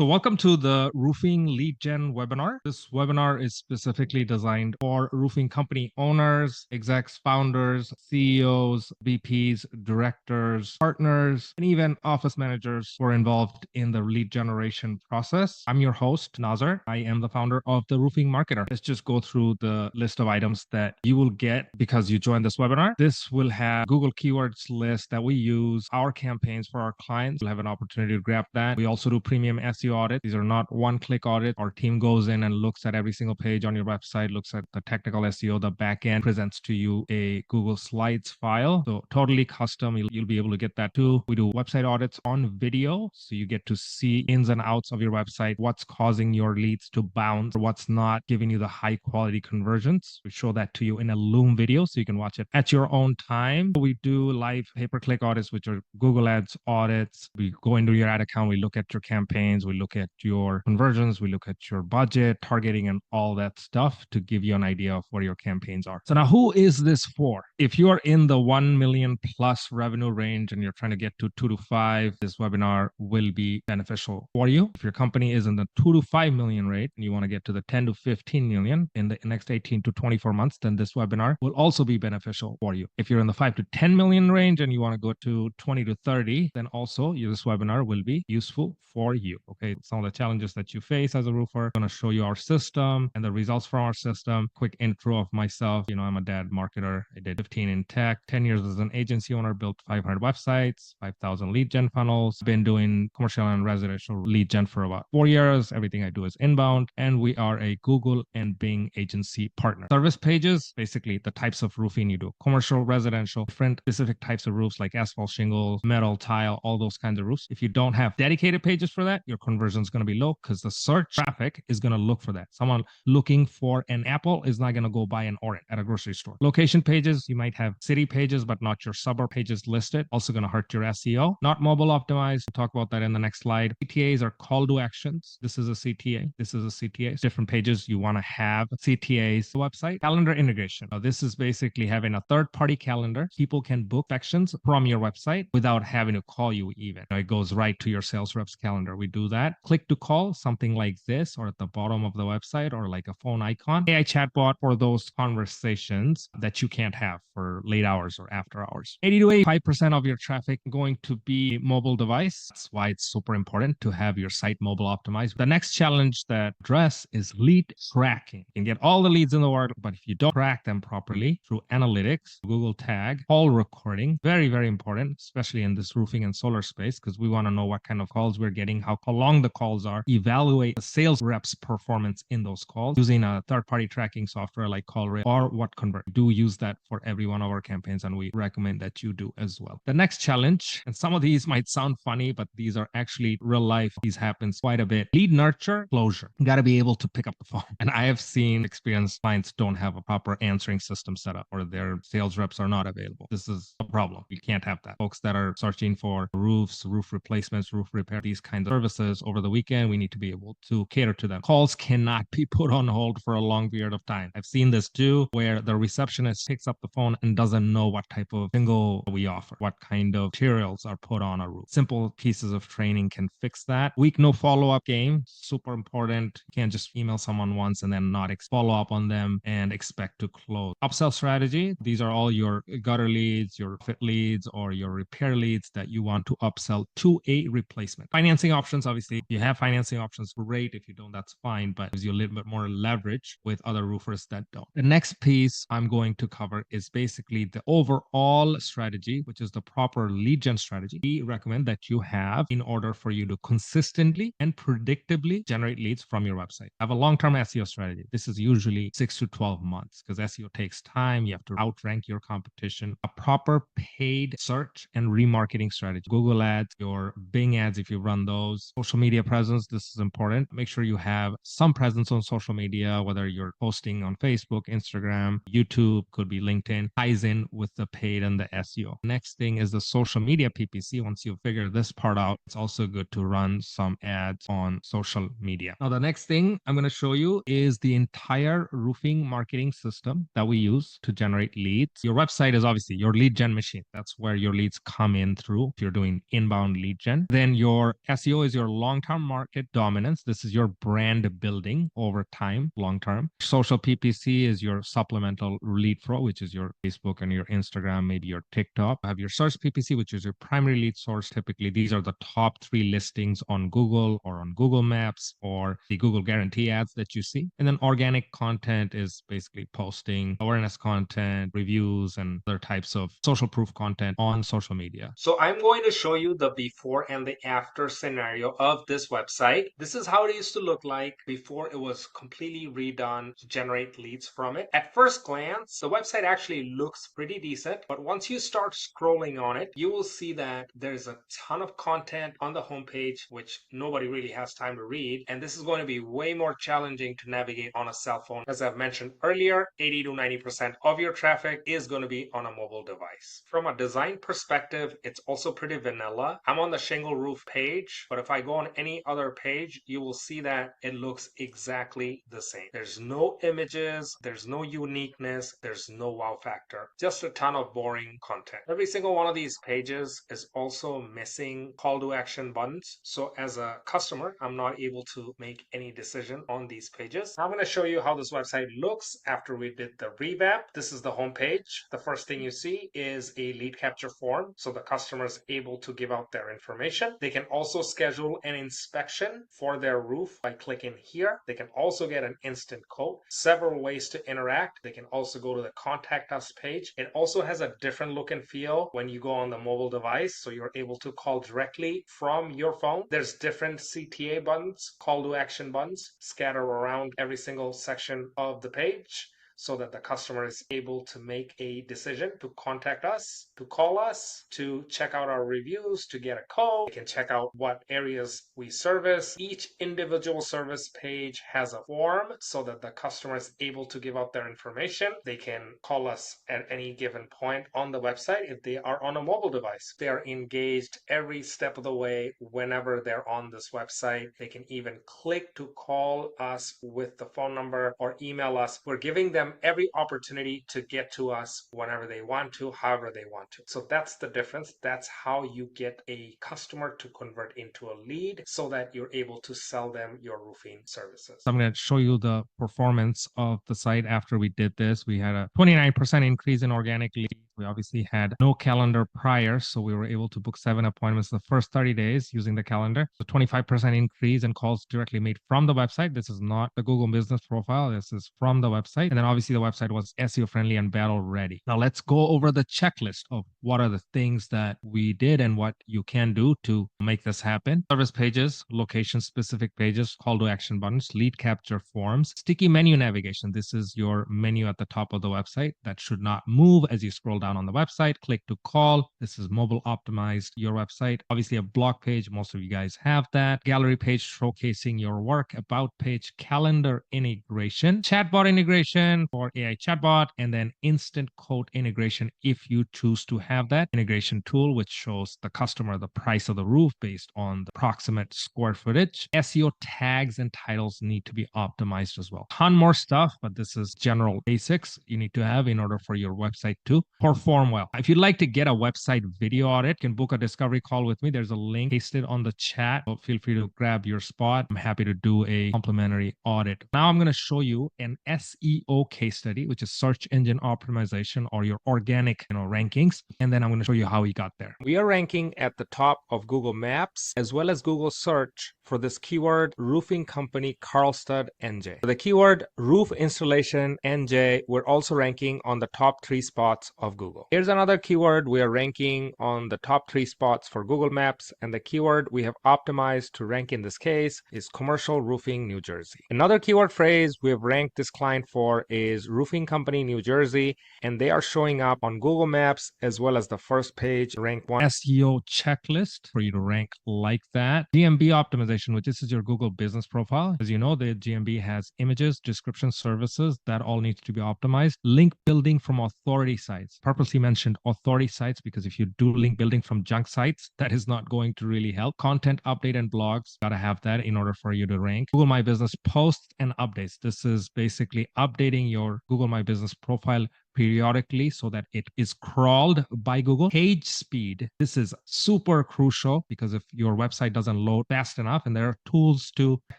So, welcome to the Roofing Lead Gen webinar. This webinar is specifically designed for roofing company owners, execs, founders, CEOs, VPs, directors, partners, and even office managers who are involved in the lead generation process. I'm your host, Nazar. I am the founder of the Roofing Marketer. Let's just go through the list of items that you will get because you joined this webinar. This will have Google Keywords list that we use, our campaigns for our clients. You'll have an opportunity to grab that. We also do premium SEO audit. These are not one-click audit. Our team goes in and looks at every single page on your website, looks at the technical SEO, the backend, presents to you a Google Slides file. So totally custom. You'll be able to get that too. We do website audits on video. So you get to see ins and outs of your website, what's causing your leads to bounce, what's not giving you the high quality conversions. We show that to you in a Loom video so you can watch it at your own time. We do live pay-per-click audits, which are Google Ads audits. We go into your ad account, we look at your campaigns, we look at your conversions, we look at your budget, targeting, and all that stuff to give you an idea of what your campaigns are. So now who is this for? If you are in the 1 million plus revenue range and you're trying to get to 2 to 5, this webinar will be beneficial for you. If your company is in the 2 to 5 million rate and you want to get to the 10 to 15 million in the next 18 to 24 months, then this webinar will also be beneficial for you. If you're in the 5 to 10 million range and you want to go to 20 to 30, then also this webinar will be useful for you. Okay, some of the challenges that you face as a roofer. I'm going to show you our system and the results from our system. Quick intro of myself. I'm a dad marketer. I did 15 in tech, 10 years as an agency owner, built 500 websites, 5,000 lead gen funnels. Been doing commercial and residential lead gen for about 4 years. Everything I do is inbound, and we are a Google and Bing agency partner. Service pages, basically the types of roofing you do: commercial, residential, different specific types of roofs like asphalt shingles, metal, tile, all those kinds of roofs. If you don't have dedicated pages for that, your conversion is going to be low because the search traffic is going to look for that. Someone looking for an apple is not going to go buy an orange at a grocery store. Location pages, you might have city pages, but not your suburb pages listed. Also going to hurt your SEO. Not mobile optimized. We'll talk about that in the next slide. CTAs are call to actions. This is a CTA. This is a CTA. Different pages you want to have CTAs. Website calendar integration. Now, this is basically having a third-party calendar. People can book sections from your website without having to call you even. It goes right to your sales rep's calendar. We do that. Click to call, something like this, or at the bottom of the website, or like a phone icon. AI chatbot for those conversations that you can't have for late hours or after hours. 80 to 85% of your traffic going to be mobile device. That's why it's super important to have your site mobile optimized. The next challenge that address is lead tracking. You can get all the leads in the world, but if you don't track them properly through analytics, Google tag, call recording, very, very important, especially in this roofing and solar space, because we want to know what kind of calls we're getting, how long the calls are, evaluate the sales reps' performance in those calls using a third-party tracking software like CallRate or What Convert. We do use that for every one of our campaigns, and we recommend that you do as well. The next challenge, and some of these might sound funny, but these are actually real life. These happens quite a bit. Lead nurture, closure. You got to be able to pick up the phone. And I have seen experienced clients don't have a proper answering system set up, or their sales reps are not available. This is a problem. You can't have that. Folks that are searching for roofs, roof replacements, roof repair, these kinds of services over the weekend, we need to be able to cater to them. Calls cannot be put on hold for a long period of time. I've seen this too, where the receptionist picks up the phone and doesn't know what type of shingle we offer, what kind of materials are put on a roof. Simple pieces of training can fix that. Week no follow-up game, super important. You can't just email someone once and then not follow up on them and expect to close. Upsell strategy, these are all your gutter leads, your fit leads, or your repair leads that you want to upsell to a replacement. Financing options, obviously, if you have financing options, great. If you don't, that's fine, but it gives you a little bit more leverage with other roofers that don't. The next piece I'm going to cover is basically the overall strategy, which is the proper lead gen strategy we recommend that you have in order for you to consistently and predictably generate leads from your website. Have a long-term SEO strategy. This is usually 6 to 12 months because SEO takes time. You have to outrank your competition. A proper paid search and remarketing strategy. Google ads, your Bing ads, if you run those. Social media presence, this is important. Make sure you have some presence on social media, whether you're posting on Facebook, Instagram, YouTube, could be LinkedIn, ties in with the paid and the SEO. Next thing is the social media PPC. Once you figure this part out, it's also good to run some ads on social media. Now, the next thing I'm going to show you is the entire roofing marketing system that we use to generate leads. Your website is obviously your lead gen machine. That's where your leads come in through if you're doing inbound lead gen. Then your SEO is your launch long-term market dominance. This is your brand building over time, long-term. Social PPC is your supplemental lead flow, which is your Facebook and your Instagram, maybe your TikTok. You have your search PPC, which is your primary lead source. Typically, these are the top 3 listings on Google or on Google Maps or the Google guarantee ads that you see. And then organic content is basically posting awareness content, reviews, and other types of social proof content on social media. So I'm going to show you the before and the after scenario of this website. This is how it used to look like before it was completely redone to generate leads from it. At first glance, the website actually looks pretty decent, but once you start scrolling on it, you will see that there's a ton of content on the homepage, which nobody really has time to read. And this is going to be way more challenging to navigate on a cell phone. As I've mentioned earlier, 80 to 90% of your traffic is going to be on a mobile device. From a design perspective, it's also pretty vanilla. I'm on the shingle roof page, but if I go on any other page, you will see that it looks exactly the same. There's no images, there's no uniqueness, there's no wow factor, just a ton of boring content. Every single one of these pages is also missing call to action buttons. So as a customer, I'm not able to make any decision on these pages. I'm going to show you how this website looks after we did the revamp. This is the home page. The first thing you see is a lead capture form. So the customer is able to give out their information. They can also schedule an inspection for their roof by clicking here. They can also get an instant quote. Several ways to interact. They can also go to the contact us page. It also has a different look and feel when you go on the mobile device. So you're able to call directly from your phone. There's different CTA buttons, call to action buttons, scatter around every single section of the page, so that the customer is able to make a decision to contact us, to call us, to check out our reviews, to get a code. They can check out what areas we service. Each individual service page has a form so that the customer is able to give out their information. They can call us at any given point on the website if they are on a mobile device. They are engaged every step of the way whenever they're on this website. They can even click to call us with the phone number or email us. We're giving them every opportunity to get to us whenever they want to, however they want to. So that's the difference. That's how you get a customer to convert into a lead so that you're able to sell them your roofing services. I'm going to show you the performance of the site after we did this. We had a 29% increase in organic leads. We obviously had no calendar prior, so we were able to book 7 appointments the first 30 days using the calendar. So 25% increase in calls directly made from the website. This is not the Google business profile. This is from the website. And then obviously the website was SEO friendly and battle ready. Now let's go over the checklist of what are the things that we did and what you can do to make this happen. Service pages, location specific pages, call to action buttons, lead capture forms, sticky menu navigation. This is your menu at the top of the website that should not move as you scroll down on the website. Click to call. This is mobile optimized your website. Obviously a blog page. Most of you guys have that. Gallery page showcasing your work. About page, calendar integration, chatbot integration for AI chatbot, and then instant quote integration if you choose to have that integration tool, which shows the customer the price of the roof based on the approximate square footage. SEO tags and titles need to be optimized as well. Ton more stuff, but this is general basics you need to have in order for your website to perform well. If you'd like to get a website video audit, you can book a discovery call with me. There's a link pasted on the chat. So feel free to grab your spot. I'm happy to do a complimentary audit. Now I'm going to show you an SEO case study, which is search engine optimization or your organic rankings. And then I'm going to show you how we got there. We are ranking at the top of Google Maps as well as Google search for this keyword roofing company Karlstad NJ. For the keyword roof installation NJ, we're also ranking on the top 3 spots of Google. Here's another keyword we are ranking on the top 3 spots for Google Maps, and the keyword we have optimized to rank in this case is commercial roofing New Jersey. Another keyword phrase we have ranked this client for is roofing company New Jersey, and they are showing up on Google Maps as well as the first page, rank 1. SEO checklist for you to rank like that. GMB optimization, which this is your Google business profile. As you know, the GMB has images, description, services that all needs to be optimized. Link building from authority sites. Purposely mentioned authority sites because if you do link building from junk sites, that is not going to really help. Content update and blogs, gotta have that in order for you to rank. Google My Business posts and updates. This is basically updating your Google My Business profile periodically so that it is crawled by Google. Page speed. This is super crucial because if your website doesn't load fast enough and there are tools to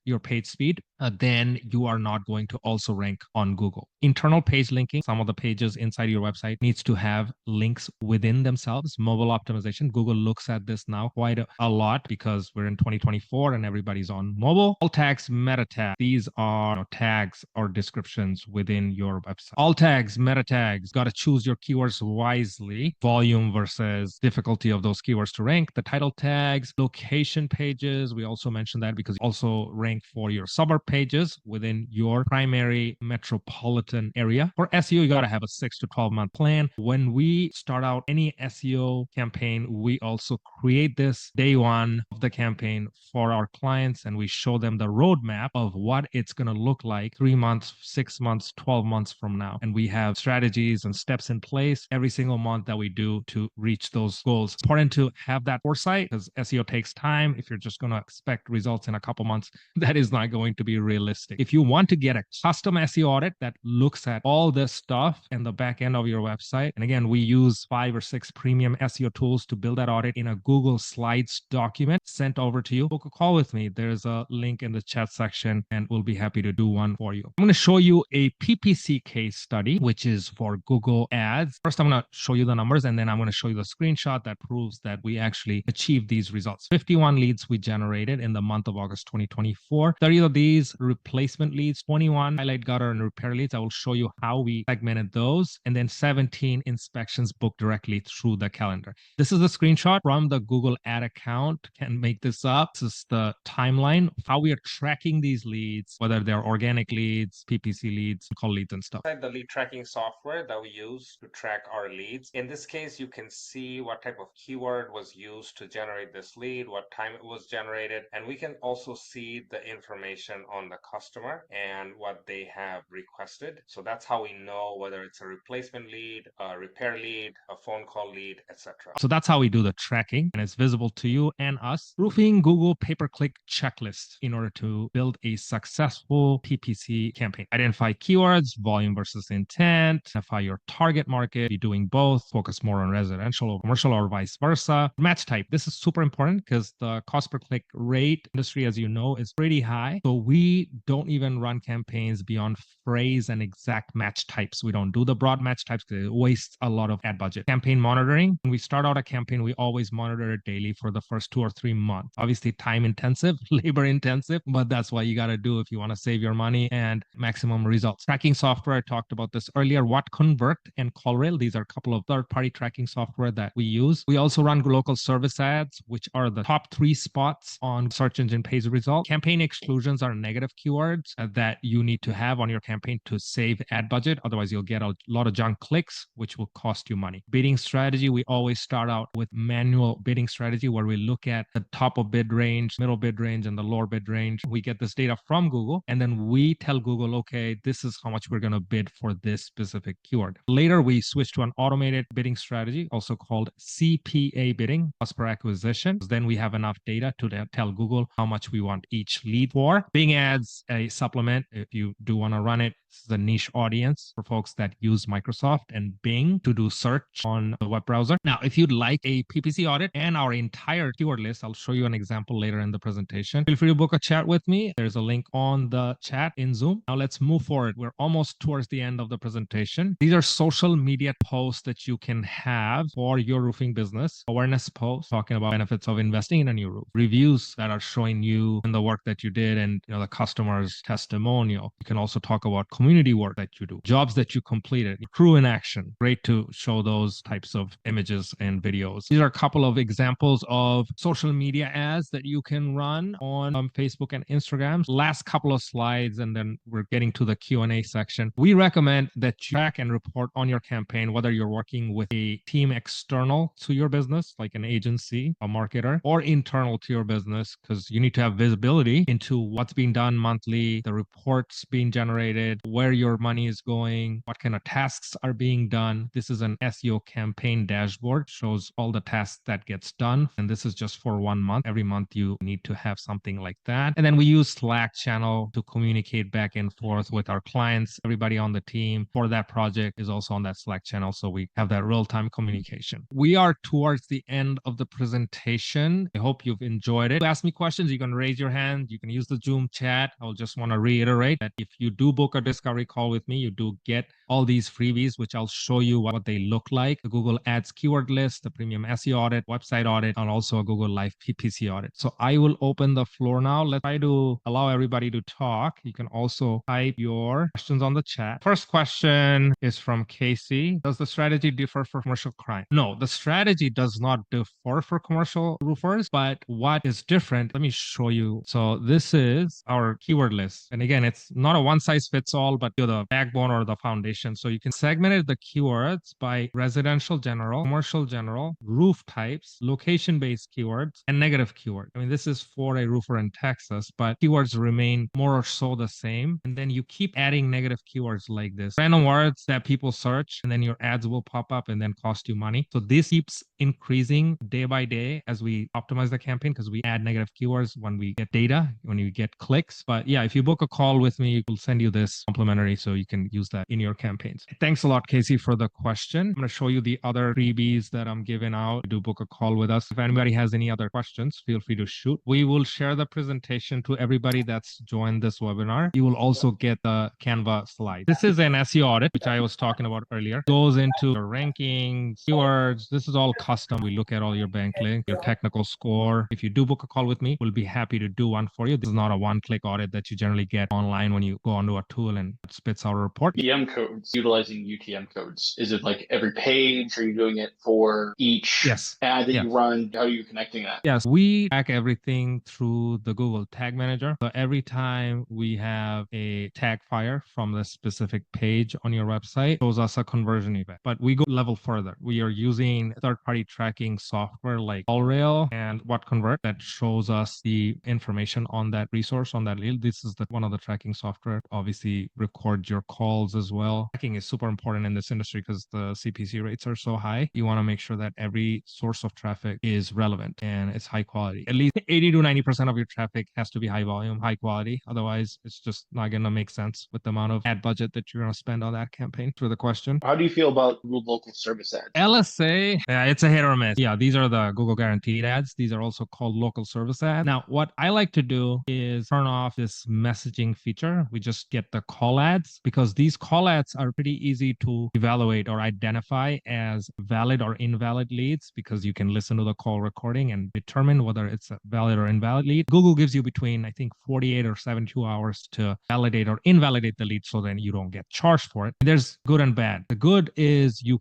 your page speed, then you are not going to also rank on Google. Internal page linking, some of the pages inside your website needs to have links within themselves. Mobile optimization, Google looks at this now quite a lot because we're in 2024 and everybody's on mobile. Alt tags, meta tags, these are tags or descriptions within your website. Alt tags, meta tags, got to choose your keywords wisely. Volume versus difficulty of those keywords to rank. The title tags, location pages, we also mentioned that because also rank for your suburb pages within your primary metropolitan area. For SEO, you got to have a 6 to 12 month plan. When we start out any SEO campaign, we also create this day one of the campaign for our clients and we show them the roadmap of what it's going to look like 3 months, 6 months, 12 months from now. And we have strategies and steps in place every single month that we do to reach those goals. It's important to have that foresight because SEO takes time. If you're just going to expect results in a couple months, that is not going to be realistic. If you want to get a custom SEO audit that looks at all this stuff and the back end of your website, and again, we use 5 or 6 premium SEO tools to build that audit in a Google Slides document sent over to you. Book a call with me. There's a link in the chat section and we'll be happy to do one for you. I'm going to show you a PPC case study, which is for Google Ads. First, I'm going to show you the numbers and then I'm going to show you the screenshot that proves that we actually achieved these results. 51 leads we generated in the month of August 2024. 30 of these replacement leads, 21 highlight gutter and repair leads. I will show you how we segmented those. And then 17 inspections booked directly through the calendar. This is a screenshot from the Google Ad account. Can't make this up. This is the timeline, how we are tracking these leads, whether they're organic leads, PPC leads, call leads and stuff. The lead tracking software that we use to track our leads. In this case, you can see what type of keyword was used to generate this lead, what time it was generated, and we can also see the information on the customer and what they have requested. So that's how we know whether it's a replacement lead, a repair lead, a phone call lead, etc. So that's how we do the tracking, and it's visible to you and us. Roofing Google pay-per-click checklist in order to build a successful PPC campaign. Identify keywords, volume versus intent, identify your target market, be doing both, focus more on residential or commercial or vice versa. Match type. This is super important because the cost per click rate industry, as you know, is pretty high. So we don't even run campaigns beyond phrase and exact match types. We don't do the broad match types because it wastes a lot of ad budget. Campaign monitoring. When we start out a campaign, we always monitor it daily for the first 2 or 3 months. Obviously time intensive, labor intensive, but that's what you got to do if you want to save your money and maximum results. Tracking software, I talked about this earlier. WhatConvert and CallRail. These are a couple of third-party tracking software that we use. We also run local service ads, which are the top 3 spots on search engine page results. Campaign exclusions are negative keywords that you need to have on your campaign to save ad budget. Otherwise, you'll get a lot of junk clicks, which will cost you money. Bidding strategy, we always start out with manual bidding strategy where we look at the top of bid range, middle bid range, and the lower bid range. We get this data from Google, and then we tell Google, okay, this is how much we're going to bid for this specific keyword. Later, we switch to an automated bidding strategy, also called CPA bidding, cost per acquisition. Then we have enough data to tell Google how much we want each lead for. Bing ads, a supplement, if you do want to run it. This is a niche audience for folks that use Microsoft and Bing to do search on the web browser. Now, if you'd like a PPC audit and our entire keyword list, I'll show you an example later in the presentation. Feel free to book a chat with me. There's a link on the chat in Zoom. Now let's move forward. We're almost towards the end of the presentation. These are social media posts that you can have for your roofing business. Awareness posts talking about benefits of investing in a new roof. Reviews that are showing you and the work that you did and the customer's testimonial. You can also talk about community work that you do, jobs that you completed, crew in action. Great to show those types of images and videos. These are a couple of examples of social media ads that you can run on Facebook and Instagram. Last couple of slides, and then we're getting to the Q&A section. We recommend that you track and report on your campaign, whether you're working with a team external to your business, like an agency, a marketer, or internal to your business, because you need to have visibility into what's being done monthly, the reports being generated, where your money is going, what kind of tasks are being done. This is an SEO campaign dashboard, shows all the tasks that gets done. And this is just for 1 month. Every month you need to have something like that. And then we use Slack channel to communicate back and forth with our clients. Everybody on the team for that project is also on that Slack channel. So we have that real-time communication. We are towards the end of the presentation. I hope you've enjoyed it. Ask me questions, you can raise your hand. You can use the Zoom chat. I'll just want to reiterate that if you do book a discovery call with me, you do get all these freebies, which I'll show you what they look like. The Google Ads keyword list, the premium SEO audit, website audit, and also a Google Live PPC audit. So I will open the floor now. Let's try to allow everybody to talk. You can also type your questions on the chat. First question is from Casey. Does the strategy differ for commercial client? No, the strategy does not differ for commercial roofers, but what is different, let me show you. So this is our keyword list. And again, it's not a one size fits all, but you're the backbone or the foundation. So you can segment the keywords by residential general, commercial general, roof types, location-based keywords, and negative keyword. I mean, this is for a roofer in Texas, but keywords remain more or so the same. And then you keep adding negative keywords like this. Random words that people search, and then your ads will pop up and then cost you money. So this keeps increasing day by day as we optimize the campaign because we add negative keywords when we get data, when you get clicks. But yeah, if you book a call with me, we'll send you this complimentary so you can use that in your campaigns. Thanks a lot, Casey, for the question. I'm going to show you the other freebies that I'm giving out. Do book a call with us. If anybody has any other questions, feel free to shoot. We will share the presentation to everybody that's joined this webinar. You will also get the Canva slide. This is an SEO audit, which I was talking about earlier. Goes into your rankings, keywords. This is all custom. We look at all your bank link, your technical score. If you do book a call with me, we'll be happy to do one for you. This is not a one-click audit that you generally get online when you go onto a tool and it spits out a report. UTM codes, utilizing UTM codes. Is it like every page? Are you doing it for each ad that you run? How are you connecting that? Yes, we track everything through the Google Tag Manager. So every time we have a tag fire from the specific page on your website, it shows us a conversion event. But we go level further. We are using third-party tracking software like AllRail and WhatConvert that shows us the information on that resource, on that lead. This is one of the tracking software. Obviously, record your calls as well. Tracking is super important in this industry because the CPC rates are so high. You want to make sure that every source of traffic is relevant and it's high quality. At least 80 to 90% of your traffic has to be high volume, high quality. Otherwise, it's just not going to make sense with the amount of ad budget that you're going to spend on that campaign. For the question. How do you feel about Google local service ads? LSA, yeah, it's a hit or miss. Yeah, these are the Google guaranteed ads. These are also called local service ads. Now, what I like to do is turn off this messaging feature. We just get the call ads because these call ads are pretty easy to evaluate or identify as valid or invalid leads because you can listen to the call recording and determine whether it's a valid or invalid lead. Google gives you between, I think, 48 or 72 hours to validate or invalidate the lead so then you don't get charged for it. There's good and bad. The good is you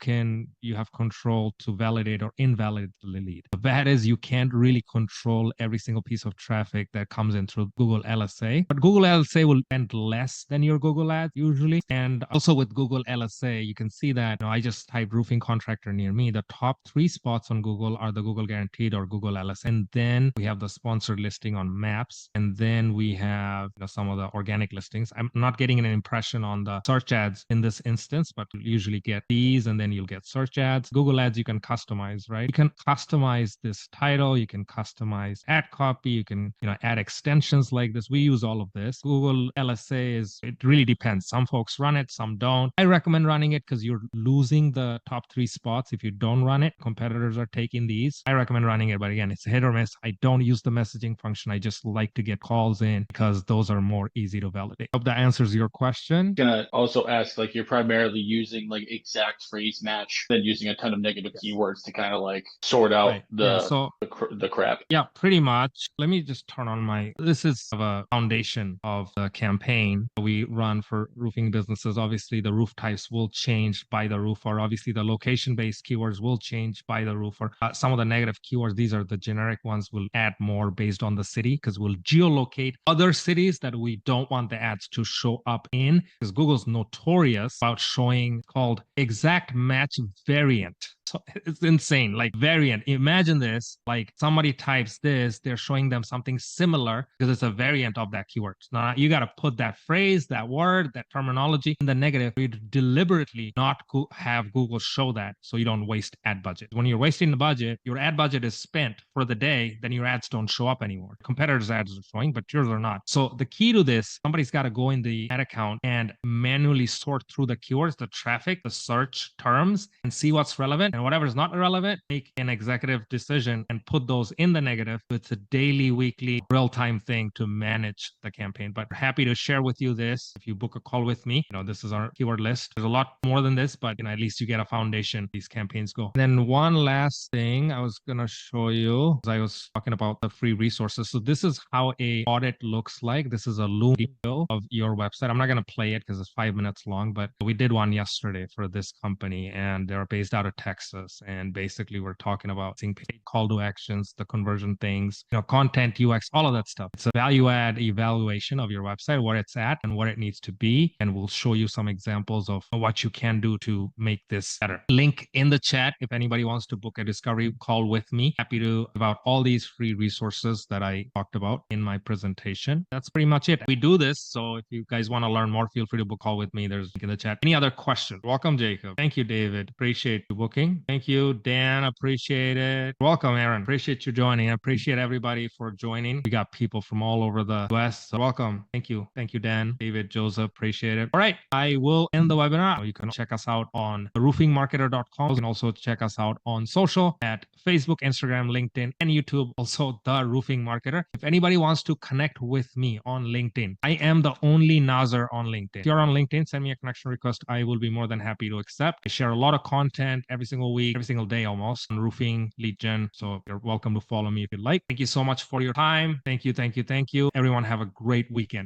have control to validate or invalidate the lead. The bad is you can't really control every single piece of traffic that comes in through Google LSA. But Google LSA will spend less than your Google ads usually. And also with Google LSA, you can see that I just typed roofing contractor near me. The top 3 spots on Google are the Google guaranteed or Google LSA. And then we have the sponsored listing on maps. And then we have some of the organic listings. I'm not getting an impression on the search ads in this instance, but you usually get these and then you'll get search ads. Google ads you can customize, right? You can customize this title, you can customize ad copy, you can add extensions like this. We use all of this. Google LSA it really depends. Some folks run it, some don't. I recommend running it because you're losing the top 3 spots if you don't run it. Competitors are taking these. I recommend running it, but again, it's a hit or miss. I don't use the messaging function. I just like to get calls in because those are more easy to validate. Hope that answers your question. Gonna also ask, like, you're primarily using like exact phrase match, then using a ton of negative keywords to kind of like sort out the crap. Yeah, pretty much. Let me just turn on this is a foundation of the campaign we run for roofing businesses. Obviously, the roof types will change by the roofer. Obviously, the location-based keywords will change by the roofer. Some of the negative keywords, these are the generic ones, will add more based on the city because we'll geolocate other cities that we don't want the ads to show up in because Google's notorious about showing called exact match variant. So it's insane, like variant. Imagine this, like somebody types this, they're showing them something similar because it's a variant of that keyword. Now you got to put that phrase, that word, that terminology in the negative, we deliberately not have Google show that so you don't waste ad budget. When you're wasting the budget, your ad budget is spent for the day, then your ads don't show up anymore. Competitors' ads are showing, but yours are not. So the key to this, somebody's got to go in the ad account and manually sort through the keywords, the traffic, the search terms, and see what's relevant. And whatever is not relevant, make an executive decision and put those in the negative. It's a daily, weekly, real-time thing to manage the campaign. But happy to share with you this. If you book a call with me, this is our keyword list. There's a lot more than this, but at least you get a foundation. These campaigns go. And then one last thing I was gonna show you, as I was talking about the free resources. So this is how a audit looks like. This is a Loom video of your website. I'm not gonna play it because it's 5 minutes long, but we did one yesterday for this company, and they're based out of Texas. And basically, we're talking about seeing paid call to actions, the conversion things, content, UX, all of that stuff. It's a value add evaluation of your website, where it's at and what it needs to be. And we'll show you some examples of what you can do to make this better. Link in the chat if anybody wants to book a discovery call with me. Happy to give out all these free resources that I talked about in my presentation. That's pretty much it. We do this, so if you guys want to learn more, feel free to book a call with me. There's a link in the chat. Any other questions? Welcome, Jacob. Thank you, David. Appreciate you booking. Thank you, Dan. Appreciate it. Welcome, Aaron. Appreciate you joining. I appreciate everybody for joining. We got people from all over the US. So welcome. Thank you. Thank you, Dan, David, Joseph. Appreciate it. All right. I will end the webinar. You can check us out on roofingmarketer.com. You can also check us out on social at Facebook, Instagram, LinkedIn, and YouTube. Also, The Roofing Marketer. If anybody wants to connect with me on LinkedIn, I am the only Nazar on LinkedIn. If you're on LinkedIn, send me a connection request. I will be more than happy to accept. I share a lot of content every single week, every single day almost, on roofing, lead gen. So you're welcome to follow me if you'd like. Thank you so much for your time. Thank you, thank you, thank you. Everyone have a great weekend.